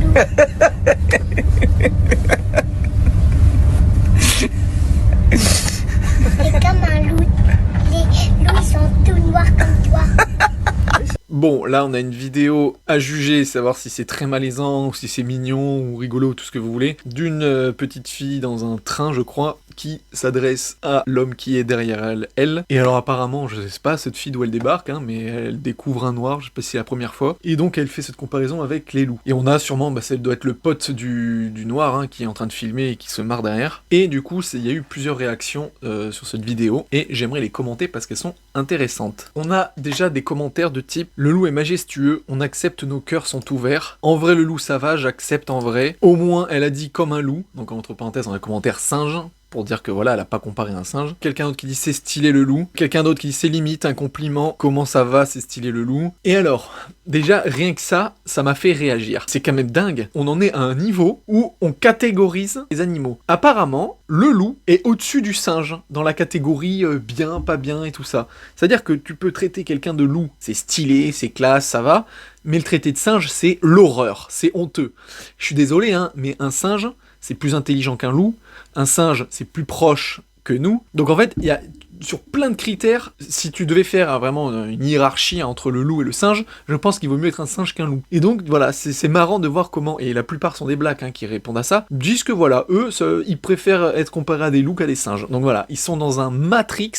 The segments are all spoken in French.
C'est comme un loup. Les loups, ils sont tout noirs comme toi. Bon, là on a une vidéo à juger, savoir si c'est très malaisant, ou si c'est mignon, ou rigolo, ou tout ce que vous voulez, d'une petite fille dans un train, je crois, qui s'adresse à l'homme qui est derrière elle. Et alors apparemment, je sais pas cette fille d'où elle débarque, hein, mais elle découvre un noir, je sais pas si c'est la première fois, et donc elle fait cette comparaison avec les loups. Et on a sûrement, ça doit être le pote du noir, hein, qui est en train de filmer et qui se marre derrière. Et du coup, il y a eu plusieurs réactions sur cette vidéo, et j'aimerais les commenter parce qu'elles sont intéressantes. On a déjà des commentaires de type « Le loup est majestueux, on accepte, nos cœurs sont ouverts. En vrai, le loup ça va, j'accepte en vrai. Au moins, elle a dit comme un loup. » Donc entre parenthèses, on a un commentaire singe, pour dire que voilà, elle a pas comparé un singe. Quelqu'un d'autre qui dit c'est stylé le loup. Quelqu'un d'autre qui dit c'est limite un compliment. Comment ça va, c'est stylé le loup. Et alors, déjà, rien que ça m'a fait réagir. C'est quand même dingue. On en est à un niveau où on catégorise les animaux. Apparemment, le loup est au-dessus du singe, dans la catégorie bien, pas bien et tout ça. C'est-à-dire que tu peux traiter quelqu'un de loup, c'est stylé, c'est classe, ça va. Mais le traiter de singe, c'est l'horreur, c'est honteux. Je suis désolé, hein, mais un singe, c'est plus intelligent qu'un loup. Un singe, c'est plus proche que nous. Donc en fait, il y a sur plein de critères, si tu devais faire vraiment une hiérarchie entre le loup et le singe, je pense qu'il vaut mieux être un singe qu'un loup. Et donc voilà, c'est marrant de voir comment, et la plupart sont des blacks hein, qui répondent à ça, disent que voilà, eux, ils préfèrent être comparés à des loups qu'à des singes. Donc voilà, ils sont dans un matrix.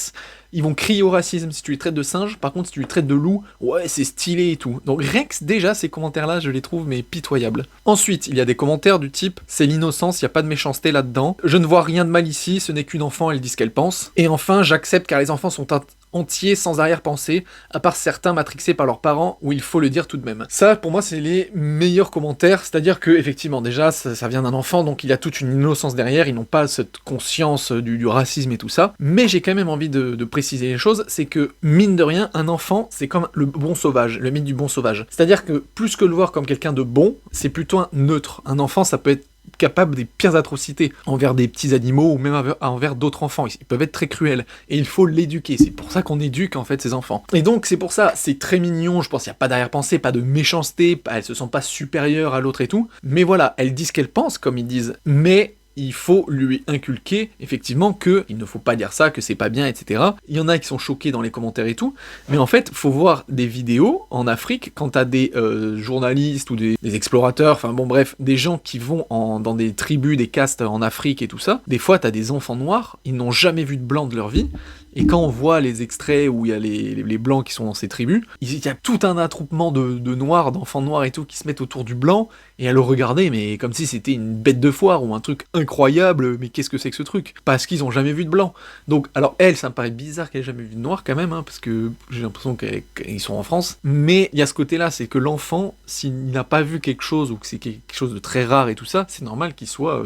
Ils vont crier au racisme si tu les traites de singe, par contre si tu les traites de loup, ouais c'est stylé et tout. Donc rien que déjà ces commentaires-là, je les trouve mais pitoyables. Ensuite, il y a des commentaires du type « C'est l'innocence, il n'y a pas de méchanceté là-dedans. Je ne vois rien de mal ici, ce n'est qu'une enfant, elle dit ce qu'elle pense. Et enfin, j'accepte car les enfants sont entiers, sans arrière-pensée, à part certains matrixés par leurs parents, où il faut le dire tout de même. » Ça, pour moi, c'est les meilleurs commentaires, c'est-à-dire que, effectivement, déjà, ça vient d'un enfant, donc il y a toute une innocence derrière, ils n'ont pas cette conscience du racisme et tout ça, mais j'ai quand même envie de préciser les choses, c'est que, mine de rien, un enfant, c'est comme le bon sauvage, le mythe du bon sauvage. C'est-à-dire que, plus que le voir comme quelqu'un de bon, c'est plutôt un neutre. Un enfant, ça peut être capable des pires atrocités envers des petits animaux ou même envers d'autres enfants. Ils peuvent être très cruels et il faut l'éduquer. C'est pour ça qu'on éduque en fait ces enfants. Et donc c'est pour ça, c'est très mignon, je pense qu'il n'y a pas d'arrière-pensée, pas de méchanceté, elles se sentent pas supérieures à l'autre et tout, mais voilà, elles disent ce qu'elles pensent comme ils disent, mais il faut lui inculquer, effectivement, que il ne faut pas dire ça, que c'est pas bien, etc. Il y en a qui sont choqués dans les commentaires et tout, mais en fait, faut voir des vidéos en Afrique, quand t'as des journalistes ou des explorateurs, enfin bon bref, des gens qui vont dans des tribus, des castes en Afrique et tout ça, des fois t'as des enfants noirs, ils n'ont jamais vu de blanc de leur vie, et quand on voit les extraits où il y a les blancs qui sont dans ces tribus, il y a tout un attroupement de noirs, d'enfants noirs et tout, qui se mettent autour du blanc, et à le regarder, mais comme si c'était une bête de foire, ou un truc incroyable, mais qu'est-ce que c'est que ce truc? Parce qu'ils ont jamais vu de blanc. Donc, alors elle, ça me paraît bizarre qu'elle ait jamais vu de noir quand même, hein, parce que j'ai l'impression qu'ils sont en France, mais il y a ce côté-là, c'est que l'enfant, s'il n'a pas vu quelque chose, ou que c'est quelque chose de très rare et tout ça, c'est normal qu'il soit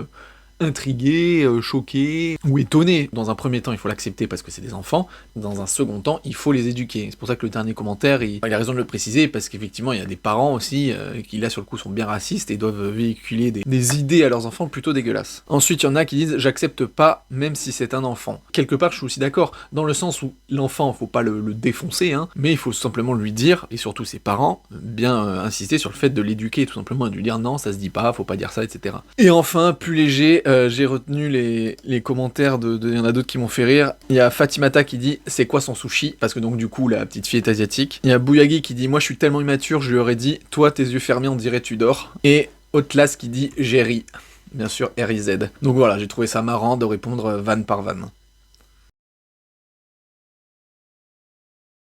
intrigué, choqué ou étonné. Dans un premier temps, il faut l'accepter parce que c'est des enfants. Dans un second temps, il faut les éduquer. C'est pour ça que le dernier commentaire, il a raison de le préciser, parce qu'effectivement, il y a des parents aussi qui, là, sur le coup, sont bien racistes et doivent véhiculer des idées à leurs enfants plutôt dégueulasses. Ensuite, il y en a qui disent « j'accepte pas, même si c'est un enfant ». Quelque part, je suis aussi d'accord, dans le sens où l'enfant, faut pas le défoncer, hein, mais il faut simplement lui dire, et surtout ses parents, bien insister sur le fait de l'éduquer, tout simplement, et de lui dire « non, ça se dit pas, faut pas dire ça, etc. » Et enfin, plus léger, j'ai retenu les commentaires il y en a d'autres qui m'ont fait rire. Il y a Fatimata qui dit « c'est quoi son sushi ?» Parce que donc du coup la petite fille est asiatique. Il y a Bouyagi qui dit « moi je suis tellement immature, je lui aurais dit « toi tes yeux fermés on dirait tu dors ». Et Outlas qui dit « j'ai ri ». Bien sûr R-I-Z. Donc voilà, j'ai trouvé ça marrant de répondre vanne par vanne.